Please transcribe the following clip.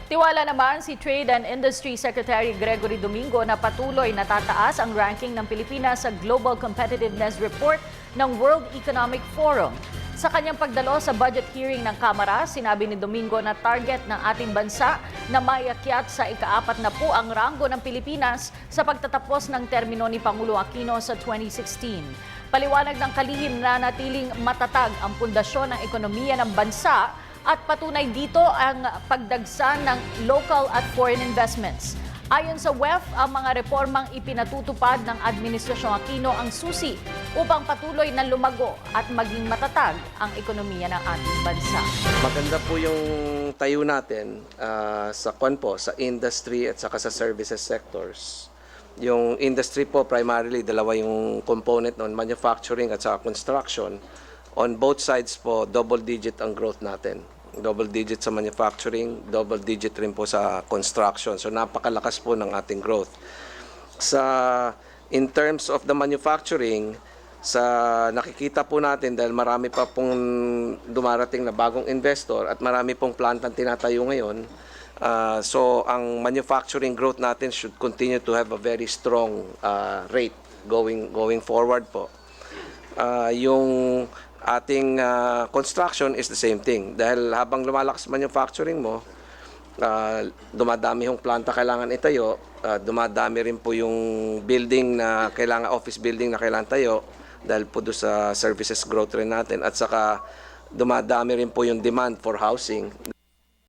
Tiwala naman si Trade and Industry Secretary Gregory Domingo na patuloy na tataas ang ranking ng Pilipinas sa Global Competitiveness Report ng World Economic Forum. Sa kanyang pagdalo sa budget hearing ng Kamara, sinabi ni Domingo na target ng ating bansa na maiakyat sa ika-4 na po ang ranggo ng Pilipinas sa pagtatapos ng termino ni Pangulo Aquino sa 2016. Paliwanag ng kalihim na natiling matatag ang pundasyon ng ekonomiya ng bansa at patunay dito ang pagdagsa ng local at foreign investments. Ayon sa WEF, ang mga reformang ipinatutupad ng Administrasyong Aquino ang susi upang patuloy na lumago at maging matatag ang ekonomiya ng ating bansa. Maganda po yung tayo natin sa industry at saka sa services sectors. Yung industry po primarily dalawa yung component noon, manufacturing at saka construction. On both sides po, double digit ang growth natin. Double digit sa manufacturing, double digit rin po sa construction. So napakalakas po ng ating growth. In terms of the manufacturing, nakikita po natin dahil marami pa pong dumarating na bagong investor at marami pong plantang tinatayo ngayon. So ang manufacturing growth natin should continue to have a very strong rate going forward po. Yung ating construction is the same thing. Dahil habang lumalakas manufacturing mo, dumadami yung planta kailangan itayo, dumadami rin po yung building na kailangan, office building na kailangan tayo dahil po doon sa services growth rin natin. At saka dumadami rin po yung demand for housing